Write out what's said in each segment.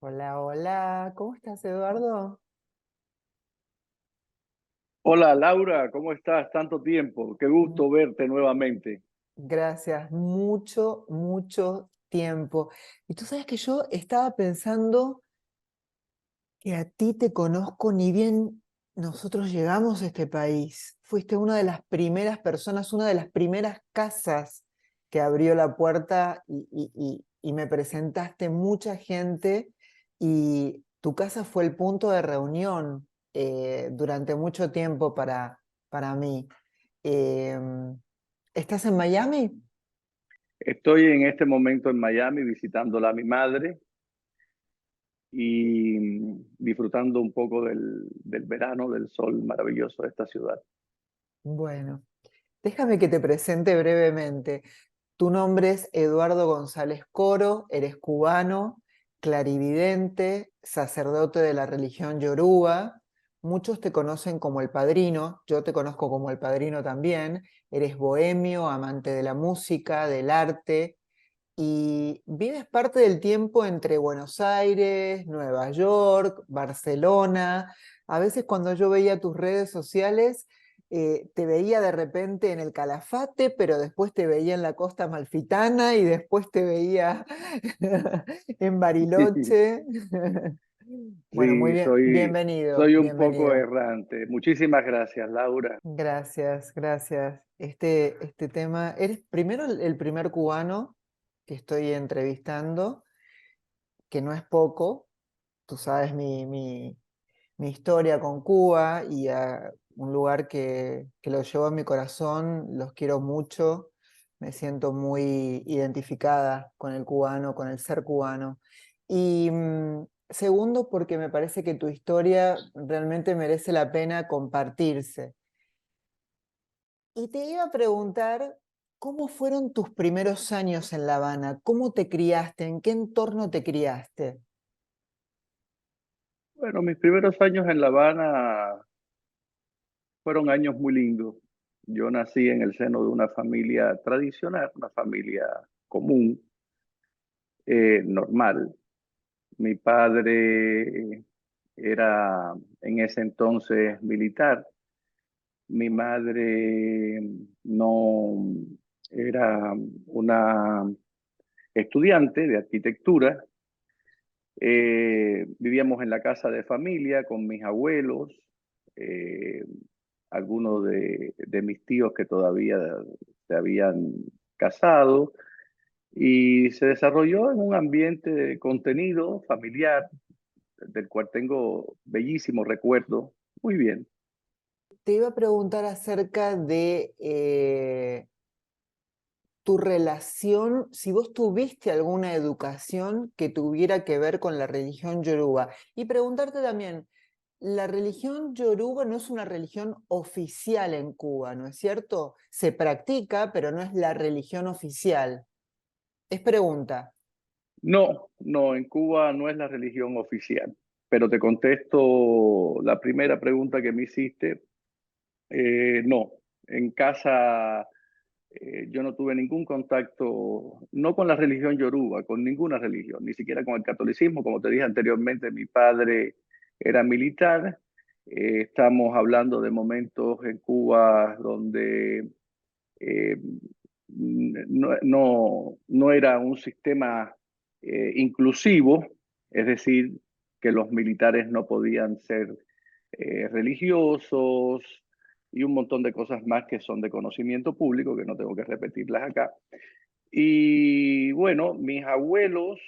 Hola, hola, ¿cómo estás, Eduardo? Hola Laura, ¿cómo estás? Tanto tiempo, qué Mm, gusto verte nuevamente. Gracias, mucho, mucho tiempo. Y tú sabes que yo estaba pensando que a ti te conozco ni bien nosotros llegamos a este país. Fuiste una de las primeras personas, una de las primeras casas que abrió la puerta y me presentaste mucha gente y tu casa fue el punto de reunión durante mucho tiempo para mí. Em, ¿Estás en Miami? Estoy en este momento en Miami visitándola a mi madre y disfrutando un poco del verano, del sol maravilloso de esta ciudad. Bueno, déjame que te presente brevemente. Tu nombre es Eduardo González Coro, eres cubano, clarividente, sacerdote de la religión Yoruba. Muchos te conocen como el padrino, yo te conozco como el padrino también. Eres bohemio, amante de la música, del arte y vives parte del tiempo entre Buenos Aires, Nueva York, Barcelona. A veces cuando yo veía tus redes sociales, te veía de repente en el Calafate, pero después te veía en la Costa Amalfitana y después te veía en Bariloche. Bueno, muy Sí, bien, bienvenido, soy un poco bienvenido. errante. Muchísimas gracias, Laura. Gracias, gracias. Este tema, eres primero el primer cubano que estoy entrevistando, que no es poco. Tú sabes mi historia con Cuba y a un lugar que lo llevo en mi corazón, los quiero mucho, me siento muy identificada con el cubano, con el ser cubano. Y segundo, porque me parece que tu historia realmente merece la pena compartirse. Y te iba a preguntar, ¿cómo fueron tus primeros años en La Habana? ¿Cómo te criaste? ¿En qué entorno te criaste? Bueno, mis primeros años en La Habana fueron años muy lindos. Yo nací en el seno de una familia tradicional, una familia común, normal. Mi padre era en ese entonces militar. Mi madre no era una estudiante de arquitectura. Vivíamos en la casa de familia con mis abuelos, eh, algunos de mis tíos que todavía se habían casado y se desarrolló en un ambiente de contenido familiar del cual tengo bellísimos recuerdos. Muy bien. Te iba a preguntar acerca de tu relación, si vos tuviste alguna educación que tuviera que ver con la religión yoruba. Y preguntarte también, la religión yoruba no es una religión oficial en Cuba, ¿no es cierto? Se practica, pero no es la religión oficial. Es pregunta. No, no, en Cuba no es la religión oficial, pero te contesto la primera pregunta que me hiciste. No, en casa yo no tuve ningún contacto, no con la religión yoruba, con ninguna religión, ni siquiera con el catolicismo. Como te dije anteriormente, mi padre era militar. Estamos hablando de momentos en Cuba donde eh, no era un sistema inclusivo, es decir, que los militares no podían ser religiosos y un montón de cosas más que son de conocimiento público, que no tengo que repetirlas acá. Y bueno, mis abuelos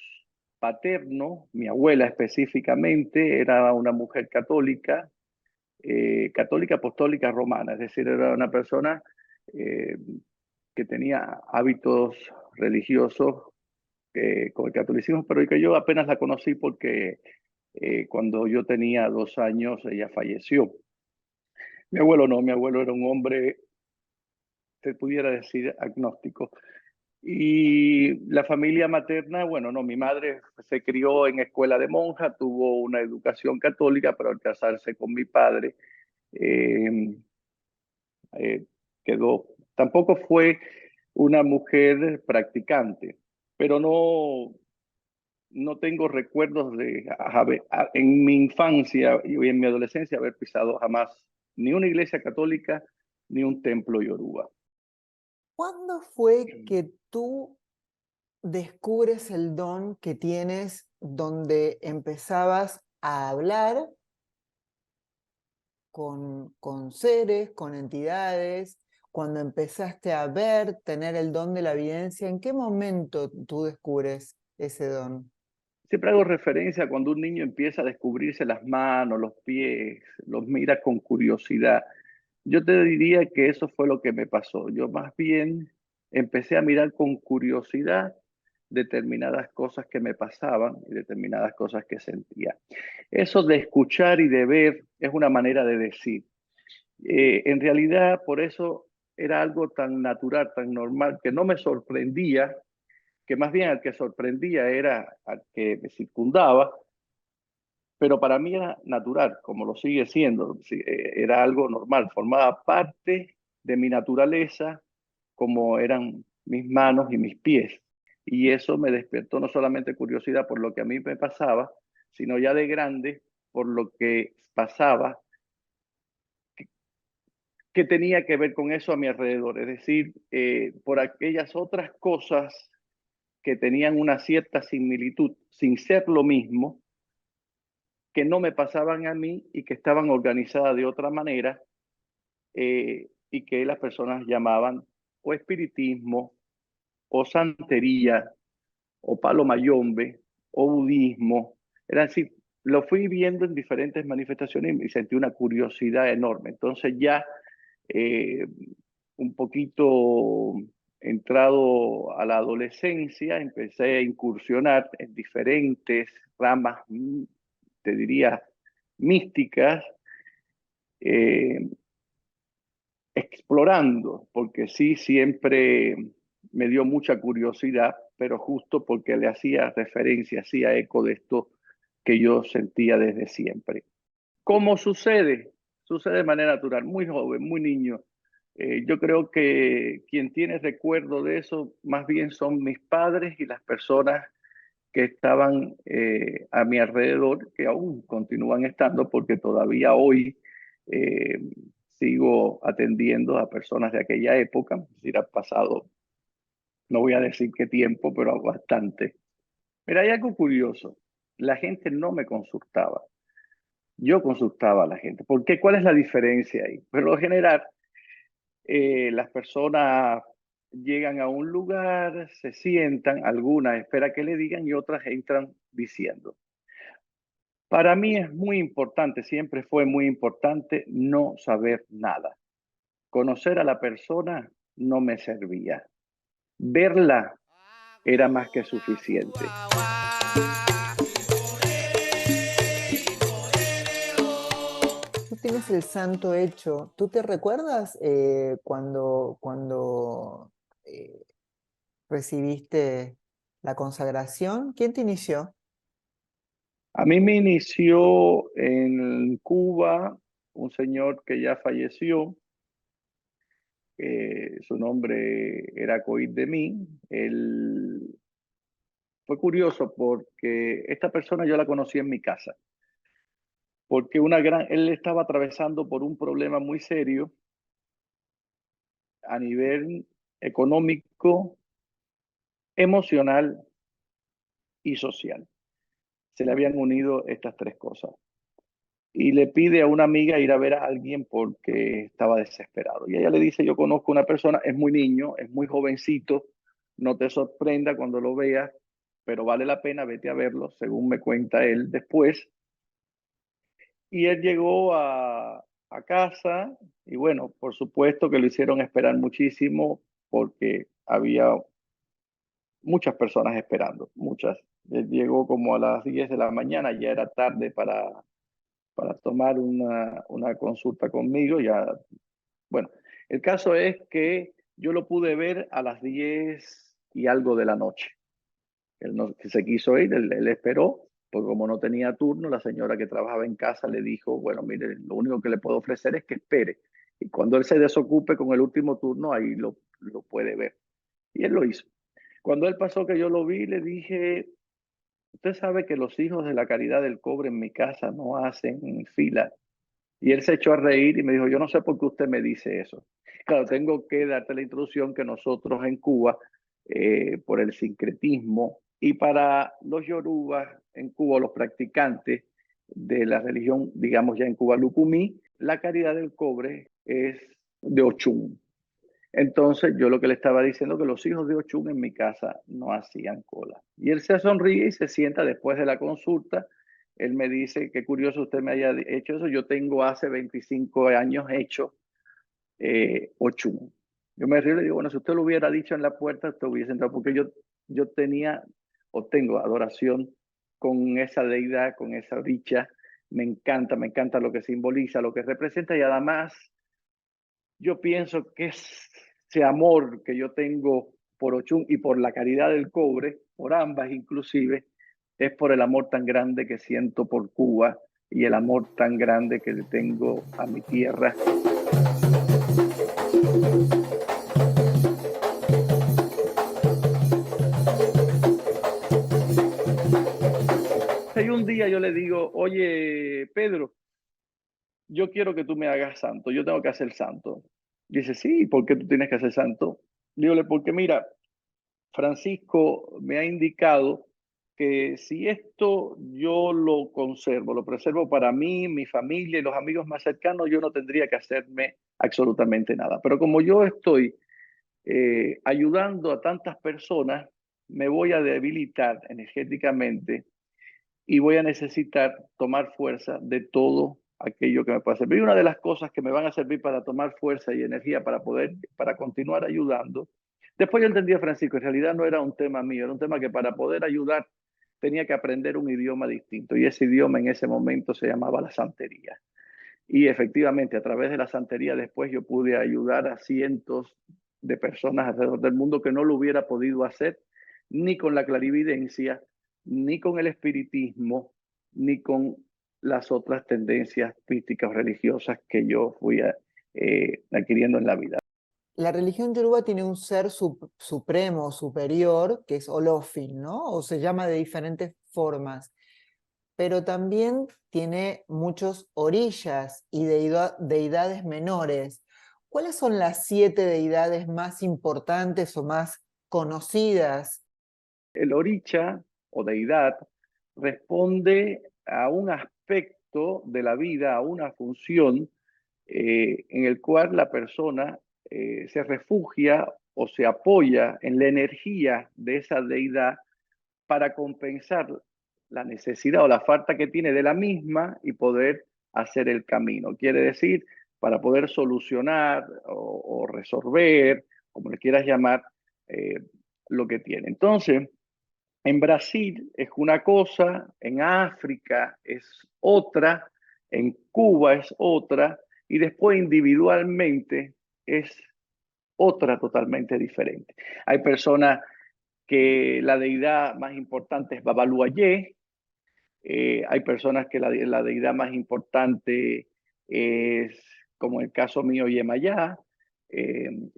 paternos, mi abuela específicamente, era una mujer católica, católica apostólica romana, es decir, era una persona eh, que tenía hábitos religiosos con el catolicismo, pero que yo apenas la conocí porque cuando yo tenía 2 años ella falleció. Mi abuelo no, mi abuelo era un hombre, te pudiera decir, agnóstico. Y la familia materna, bueno, no, mi madre se crió en escuela de monja, tuvo una educación católica, pero al casarse con mi padre, eh, eh, quedó. Tampoco fue una mujer practicante, pero no, no tengo recuerdos de en mi infancia y en mi adolescencia haber pisado jamás ni una iglesia católica ni un templo yoruba. ¿Cuándo fue que tú descubres el don que tienes donde empezabas a hablar con seres, con entidades? Cuando empezaste a ver, tener el don de la evidencia, ¿en qué momento tú descubres ese don? Siempre hago referencia a cuando un niño empieza a descubrirse las manos, los pies, los mira con curiosidad. Yo te diría que eso fue lo que me pasó. Yo más bien empecé a mirar con curiosidad determinadas cosas que me pasaban y determinadas cosas que sentía. Eso de escuchar y de ver es una manera de decir. En realidad, por eso era algo tan natural, tan normal, que no me sorprendía, que más bien al que sorprendía era al que me circundaba, pero para mí era natural, como lo sigue siendo, era algo normal, formaba parte de mi naturaleza, como eran mis manos y mis pies. Y eso me despertó no solamente curiosidad por lo que a mí me pasaba, sino ya de grande por lo que pasaba que tenía que ver con eso a mi alrededor, es decir, por aquellas otras cosas que tenían una cierta similitud, sin ser lo mismo, que no me pasaban a mí y que estaban organizadas de otra manera, y que las personas llamaban o espiritismo, o santería, o palo mayombe, o budismo. Era decir, lo fui viendo en diferentes manifestaciones y sentí una curiosidad enorme. Entonces ya eh, un poquito entrado a la adolescencia, empecé a incursionar en diferentes ramas, te diría, místicas, eh, explorando, porque sí, siempre me dio mucha curiosidad, pero justo porque le hacía referencia, hacía eco de esto que yo sentía desde siempre. ¿Cómo sucede? Sucede de manera natural, muy joven, muy niño. Yo creo que quien tiene recuerdo de eso más bien son mis padres y las personas que estaban a mi alrededor, que aún continúan estando, porque todavía hoy eh, sigo atendiendo a personas de aquella época, es decir, ha pasado, no voy a decir qué tiempo, pero bastante. Mira, hay algo curioso, la gente no me consultaba. Yo consultaba a la gente. ¿Por qué? ¿Cuál es la diferencia ahí? Por lo general, las personas llegan a un lugar, se sientan, algunas esperan que le digan y otras entran diciendo. Para mí es muy importante, siempre fue muy importante no saber nada. Conocer a la persona no me servía. Verla era más que suficiente. Tú tienes el santo hecho. ¿Tú te recuerdas cuando eh, recibiste la consagración? ¿Quién te inició? A mí me inició en Cuba un señor que ya falleció. Su nombre era Coid de mí. Él fue curioso porque esta persona yo la conocí en mi casa, porque él estaba atravesando por un problema muy serio a nivel económico, emocional y social. Se le habían unido estas tres cosas. Y le pide a una amiga ir a ver a alguien porque estaba desesperado. Y ella le dice, yo conozco una persona, es muy niño, es muy jovencito, no te sorprenda cuando lo veas, pero vale la pena, vete a verlo, según me cuenta él después. Y él llegó a casa y bueno, por supuesto que lo hicieron esperar muchísimo porque había muchas personas esperando, muchas. Él llegó como a las 10 de la mañana, ya era tarde para tomar una consulta conmigo. Ya, bueno, el caso es que yo lo pude ver a las 10 y algo de la noche. Él no se quiso ir, él esperó, porque como no tenía turno, la señora que trabajaba en casa le dijo, bueno, mire, lo único que le puedo ofrecer es que espere. Y cuando él se desocupe con el último turno, ahí lo puede ver. Y él lo hizo. Cuando él pasó que yo lo vi, le dije, usted sabe que los hijos de la Caridad del Cobre en mi casa no hacen fila. Y él se echó a reír y me dijo, yo no sé por qué usted me dice eso. Claro, tengo que darte la introducción que nosotros en Cuba, por el sincretismo y para los yorubas en Cuba, los practicantes de la religión, digamos ya en Cuba, Lucumí, la caridad del cobre es de Ochún. Entonces yo lo que le estaba diciendo que los hijos de Ochún en mi casa no hacían cola. Y él se sonríe y se sienta después de la consulta. Él me dice, qué curioso usted me haya hecho eso. Yo tengo hace 25 años hecho Ochún. Yo me río y le digo, bueno, si usted lo hubiera dicho en la puerta, usted hubiese entrado, porque yo tenía o tengo adoración con esa deidad, con esa dicha. Me encanta lo que simboliza, lo que representa y además yo pienso que ese amor que yo tengo por Ochún y por la caridad del cobre, por ambas inclusive, es por el amor tan grande que siento por Cuba y el amor tan grande que le tengo a mi tierra. Y un día yo le digo, oye, Pedro, yo quiero que tú me hagas santo, yo tengo que hacer santo. Dice, sí, ¿por qué tú tienes que hacer santo? Dígole, porque mira, Francisco me ha indicado que si esto yo lo conservo, lo preservo para mí, mi familia y los amigos más cercanos, yo no tendría que hacerme absolutamente nada. Pero como yo estoy ayudando a tantas personas, me voy a debilitar energéticamente y voy a necesitar tomar fuerza de todo aquello que me pueda servir. Y una de las cosas que me van a servir para tomar fuerza y energía para continuar ayudando. Después yo entendí a Francisco, en realidad no era un tema mío, era un tema que para poder ayudar tenía que aprender un idioma distinto y ese idioma en ese momento se llamaba la santería. Y efectivamente, a través de la santería después yo pude ayudar a cientos de personas alrededor del mundo que no lo hubiera podido hacer ni con la clarividencia, ni con el espiritismo, ni con las otras tendencias místicas o religiosas que yo fui adquiriendo en la vida. La religión yoruba tiene un ser supremo, superior, que es Olofin, ¿no? O se llama de diferentes formas, pero también tiene muchos orillas y deidades menores. ¿Cuáles son las 7 deidades más importantes o más conocidas? El oricha o deidad responde a un aspecto de la vida, a una función en el cual la persona se refugia o se apoya en la energía de esa deidad para compensar la necesidad o la falta que tiene de la misma y poder hacer el camino. Quiere decir, para poder solucionar o resolver, como le quieras llamar, eh, lo que tiene. Entonces, en Brasil es una cosa, en África es otra, en Cuba es otra, y después individualmente es otra totalmente diferente. Hay personas que la deidad más importante es Babaluayé, hay personas que la deidad más importante es, como en el caso mío, Yemayá,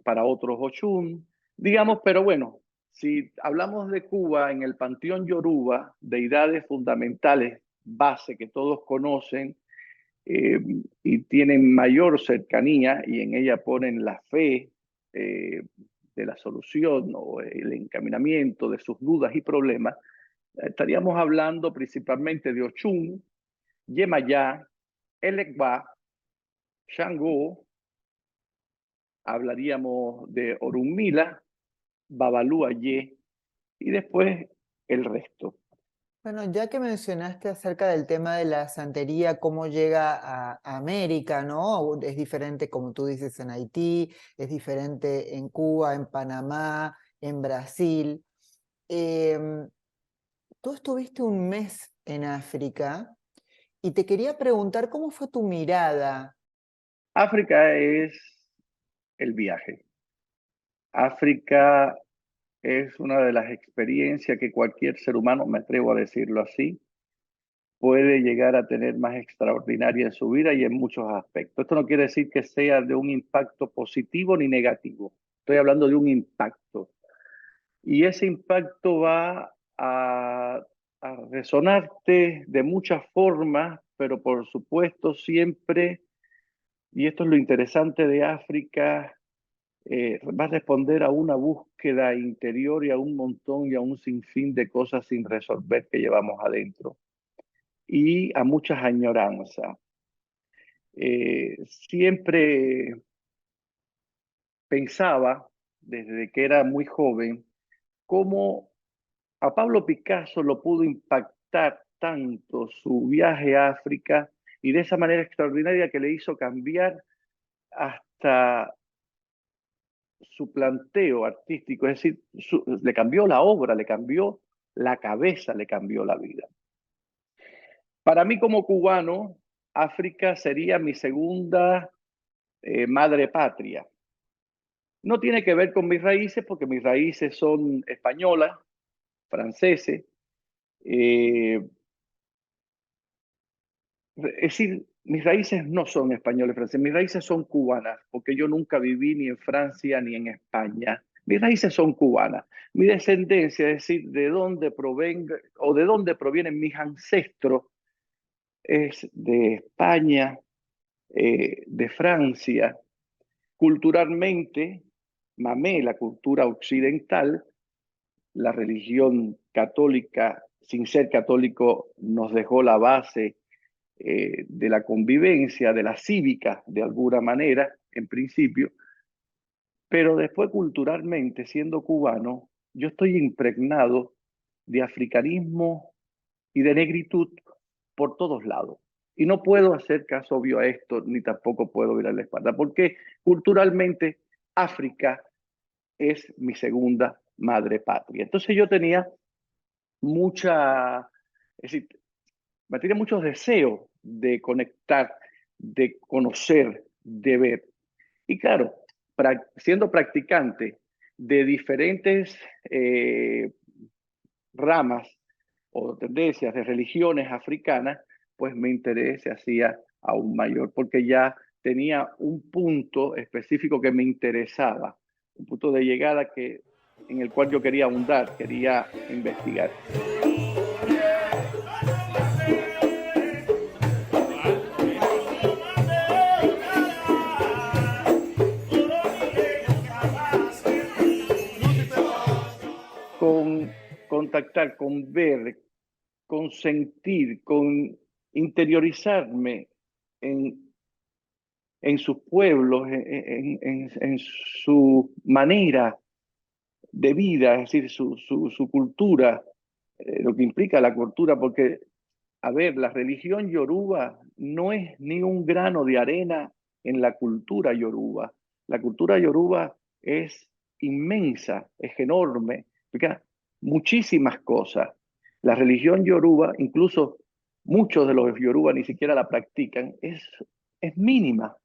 para otros Ochun, digamos, pero bueno, si hablamos de Cuba, en el panteón Yoruba, deidades fundamentales, base que todos conocen eh, y tienen mayor cercanía y en ella ponen la fe de la solución o el encaminamiento de sus dudas y problemas, estaríamos hablando principalmente de Ochun, Yemayá, Elekba, Shango, hablaríamos de Orunmila, Babaluayé y después el resto. Bueno, ya que mencionaste acerca del tema de la santería, cómo llega a América, ¿no? Es diferente, como tú dices, en Haití, es diferente en Cuba, en Panamá, en Brasil. Em, Tú estuviste un mes en África y te quería preguntar cómo fue tu mirada. África es el viaje. África es una de las experiencias que cualquier ser humano, me atrevo a decirlo así, puede llegar a tener más extraordinaria en su vida y en muchos aspectos. Esto no quiere decir que sea de un impacto positivo ni negativo. Estoy hablando de un impacto. Y ese impacto va a a resonarte de muchas formas, pero por supuesto siempre, y esto es lo interesante de África, va a responder a una búsqueda interior y a un montón y a un sinfín de cosas sin resolver que llevamos adentro y a muchas añoranzas. Siempre pensaba, desde que era muy joven, cómo a Pablo Picasso lo pudo impactar tanto su viaje a África y de esa manera extraordinaria que le hizo cambiar hasta su planteo artístico, es decir, le cambió la obra, le cambió la cabeza, le cambió la vida. Para mí como cubano, África sería mi segunda madre patria. No tiene que ver con mis raíces, porque mis raíces son españolas, franceses. Es decir, mis raíces no son españoles, franceses, mis raíces son cubanas, porque yo nunca viví ni en Francia ni en España. Mis raíces son cubanas. Mi descendencia, es decir, de dónde provenga o de dónde provienen mis ancestros, es de España, de Francia. Culturalmente, mamé la cultura occidental, la religión católica, sin ser católico, nos dejó la base de la convivencia, de la cívica, de alguna manera, en principio, pero después culturalmente, siendo cubano, yo estoy impregnado de africanismo y de negritud por todos lados. Y no puedo hacer caso obvio a esto, ni tampoco puedo virar la espalda, porque culturalmente África es mi segunda madre patria. Entonces yo tenía mucha, es decir, me tiene muchos deseos de conectar, de conocer, de ver. Y claro, siendo practicante de diferentes ramas o tendencias de religiones africanas, pues mi interés se hacía aún mayor, porque ya tenía un punto específico que me interesaba, un punto de llegada en el cual yo quería ahondar, quería investigar. Con contactar, con ver, con sentir, con interiorizarme en, en sus pueblos, en su manera de vida, es decir, su cultura, lo que implica la cultura, porque, a ver, la religión yoruba no es ni un grano de arena en la cultura yoruba. La cultura yoruba es inmensa, es enorme, implica muchísimas cosas. La religión yoruba, incluso muchos de los yoruba ni siquiera la practican, es mínima.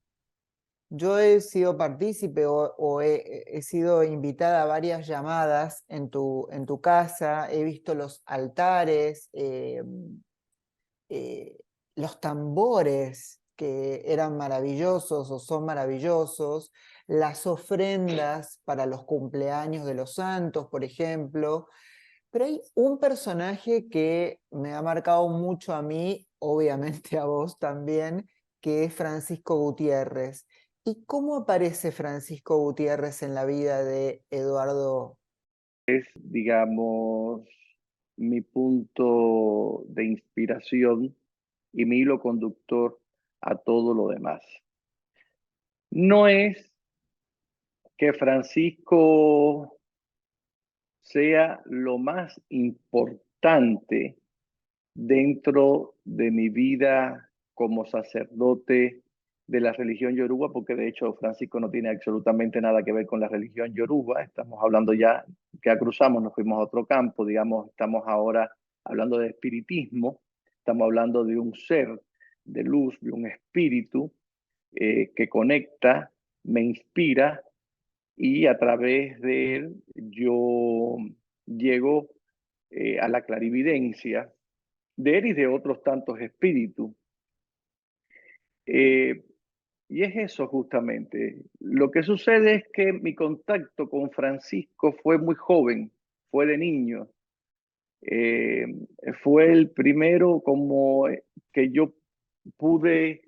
Yo he sido partícipe o he sido invitada a varias llamadas en tu casa, he visto los altares, eh, los tambores que eran maravillosos o son maravillosos, las ofrendas para los cumpleaños de los santos, por ejemplo. Pero hay un personaje que me ha marcado mucho a mí, obviamente a vos también, que es Francisco Gutiérrez. ¿Y cómo aparece Francisco Gutiérrez en la vida de Eduardo? Digamos, mi punto de inspiración y mi hilo conductor a todo lo demás. No es que Francisco sea lo más importante dentro de mi vida como sacerdote de la religión yoruba, porque de hecho Francisco no tiene absolutamente nada que ver con la religión yoruba. Estamos hablando ya, que cruzamos, nos fuimos a otro campo, digamos, estamos ahora hablando de espiritismo, estamos hablando de un ser de luz, de un espíritu que conecta, me inspira y a través de él yo llego a la clarividencia de él y de otros tantos espíritus. Y es eso justamente. Lo que sucede es que mi contacto con Francisco fue muy joven, fue de niño. Eh, Fue el primero como que yo pude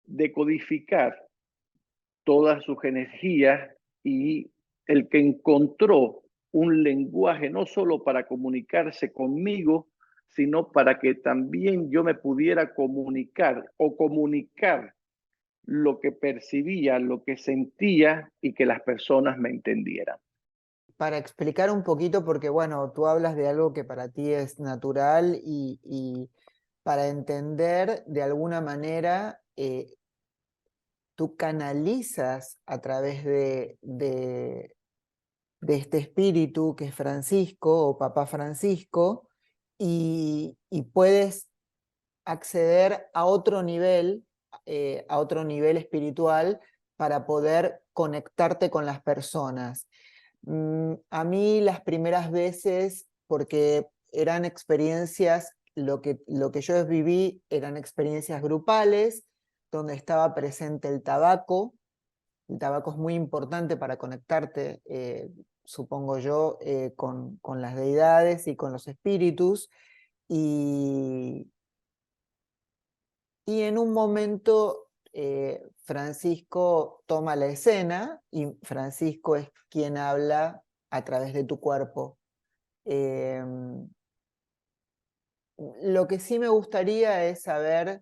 decodificar todas sus energías y el que encontró un lenguaje no solo para comunicarse conmigo, sino para que también yo me pudiera comunicar o comunicar lo que percibía, lo que sentía y que las personas me entendieran. Para explicar un poquito, porque bueno, tú hablas de algo que para ti es natural y para entender de alguna manera, tú canalizas a través de este espíritu que es Francisco o Papá Francisco y puedes acceder a otro nivel espiritual para poder conectarte con las personas. A mí las primeras veces, porque eran experiencias, lo que yo viví eran experiencias grupales, donde estaba presente el tabaco. El tabaco es muy importante para conectarte, supongo yo, con las deidades y con los espíritus. Y, y en un momento Francisco toma la escena y Francisco es quien habla a través de tu cuerpo. Em, lo que sí me gustaría es saber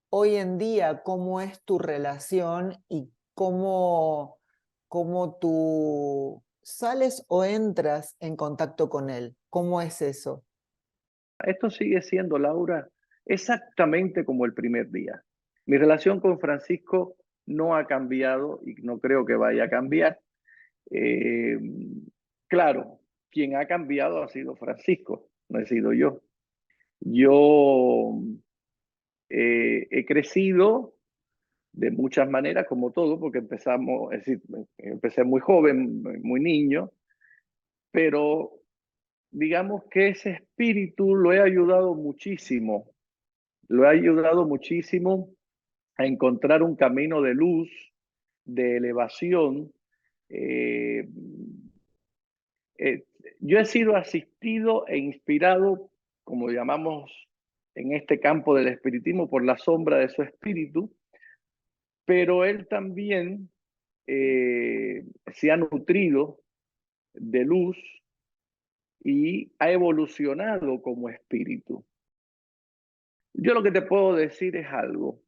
hoy en día cómo es tu relación y cómo tú sales o entras en contacto con él. ¿Cómo es eso? Esto sigue siendo, Laura, exactamente como el primer día. Mi relación con Francisco no ha cambiado y no creo que vaya a cambiar. Eh, claro, quien ha cambiado ha sido Francisco, no he sido yo. Yo he crecido de muchas maneras, como todo, porque empezamos, es decir, empecé muy joven, muy niño, pero digamos que ese espíritu lo he ayudado muchísimo, lo he ayudado muchísimo a encontrar un camino de luz, de elevación. Eh, eh, yo he sido asistido e inspirado, como llamamos en este campo del espiritismo, por la sombra de su espíritu, pero él también se ha nutrido de luz y ha evolucionado como espíritu. Yo lo que te puedo decir es algo,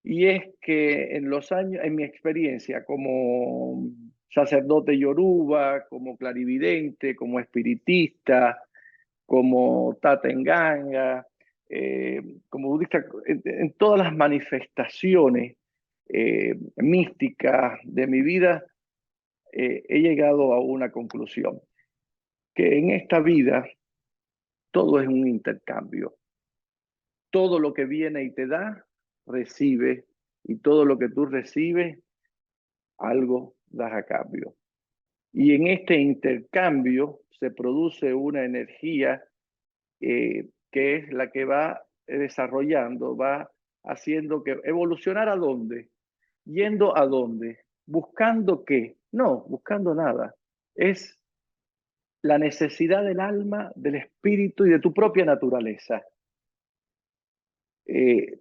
y es que en los años, en mi experiencia como sacerdote yoruba, como clarividente, como espiritista, como tatenganga, como budista, en todas las manifestaciones místicas de mi vida, he llegado a una conclusión, que en esta vida todo es un intercambio. Todo lo que viene y te da, recibe, y todo lo que tú recibes, algo das a cambio. Y en este intercambio se produce una energía que es la que va desarrollando, va haciendo que evolucionar a dónde, yendo a dónde, buscando qué, no, buscando nada. Es la necesidad del alma, del espíritu y de tu propia naturaleza. Eh,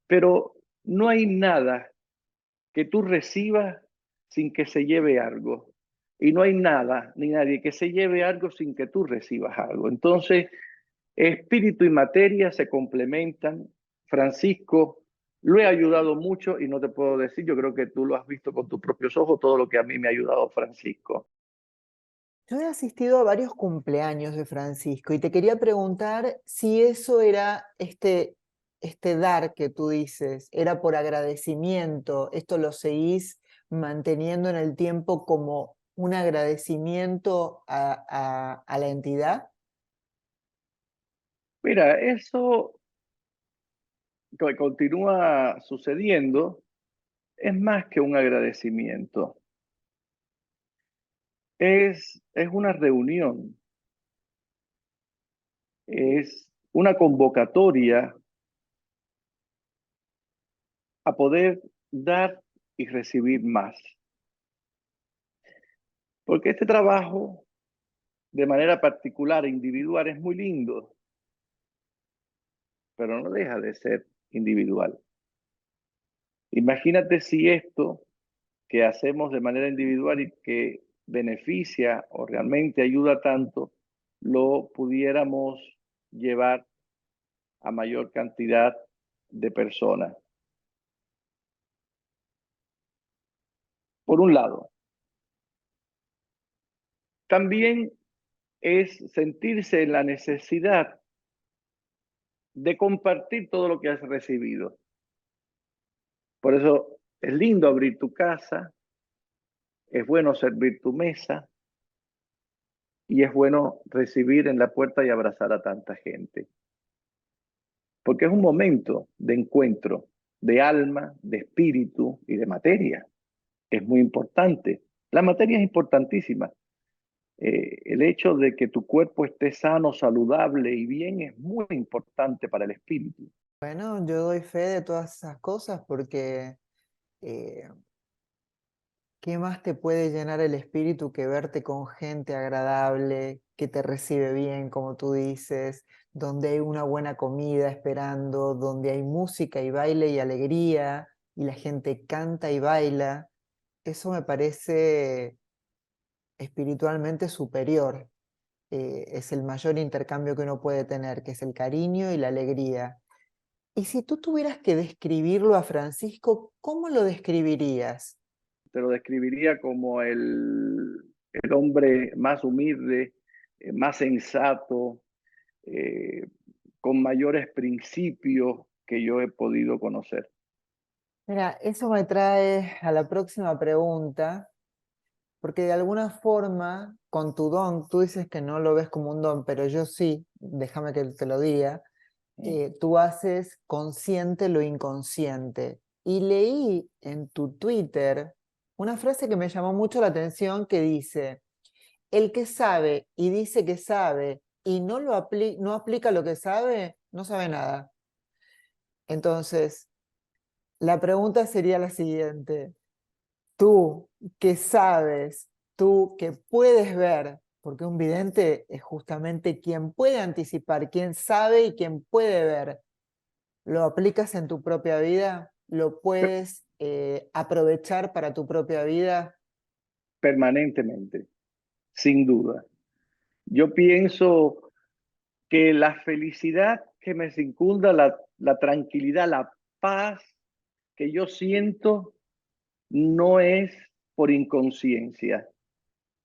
pero no hay nada que tú recibas sin que se lleve algo. Y no hay nada ni nadie que se lleve algo sin que tú recibas algo. Entonces, espíritu y materia se complementan. Francisco, lo he ayudado mucho y no te puedo decir, yo creo que tú lo has visto con tus propios ojos, todo lo que a mí me ha ayudado Francisco. Yo he asistido a varios cumpleaños de Francisco y te quería preguntar si eso era este dar que tú dices, era por agradecimiento, esto lo seguís manteniendo en el tiempo como un agradecimiento a la entidad. Mira, eso que continúa sucediendo es más que un agradecimiento. Es una reunión, es una convocatoria a poder dar y recibir más. Porque este trabajo de manera particular, individual, es muy lindo, pero no deja de ser individual. Imagínate si esto que hacemos de manera individual y que beneficia o realmente ayuda tanto, lo pudiéramos llevar a mayor cantidad de personas. Por un lado, también es sentirse en la necesidad de compartir todo lo que has recibido. Por eso es lindo abrir tu casa, es bueno servir tu mesa y es bueno recibir en la puerta y abrazar a tanta gente. Porque es un momento de encuentro de alma, de espíritu y de materia. Es muy importante. La materia es importantísima. El hecho de que tu cuerpo esté sano, saludable y bien es muy importante para el espíritu. Bueno, yo doy fe de todas esas cosas porque eh, ¿qué más te puede llenar el espíritu que verte con gente agradable, que te recibe bien, como tú dices, donde hay una buena comida esperando, donde hay música y baile y alegría, y la gente canta y baila? Eso me parece espiritualmente superior. Es el mayor intercambio que uno puede tener, que es el cariño y la alegría. Y si tú tuvieras que describirlo a Francisco, ¿cómo lo describirías? Te lo describiría como el hombre más humilde, más sensato, eh, con mayores principios que yo he podido conocer. Mira, eso me trae a la próxima pregunta, porque de alguna forma, con tu don, tú dices que no lo ves como un don, pero yo sí, déjame que te lo diga, tú haces consciente lo inconsciente. Y leí en tu Twitter una frase que me llamó mucho la atención que dice, el que sabe y dice que sabe y no aplica lo que sabe, no sabe nada. Entonces, la pregunta sería la siguiente. Tú que sabes, tú que puedes ver, porque un vidente es justamente quien puede anticipar, quien sabe y quien puede ver, ¿lo aplicas en tu propia vida? ¿Lo puedes aprovechar para tu propia vida? Permanentemente, sin duda. Yo pienso que la felicidad que me circunda, la tranquilidad, la paz que yo siento, no es por inconsciencia.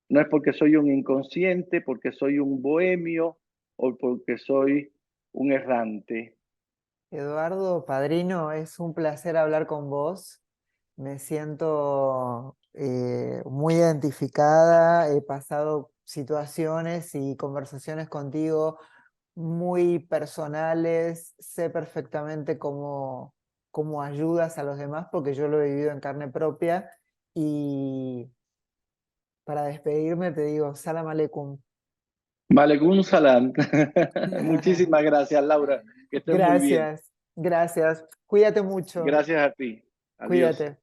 No es porque soy un inconsciente, porque soy un bohemio o porque soy un errante. Eduardo, padrino, es un placer hablar con vos. Me siento muy identificada, he pasado situaciones y conversaciones contigo muy personales, sé perfectamente cómo ayudas a los demás porque yo lo he vivido en carne propia y para despedirme te digo, Salam Aleikum. Malekun salam. Muchísimas gracias, Laura. Que estés muy bien. Gracias, gracias. Cuídate mucho, Gracias a ti. Adiós. cuídate.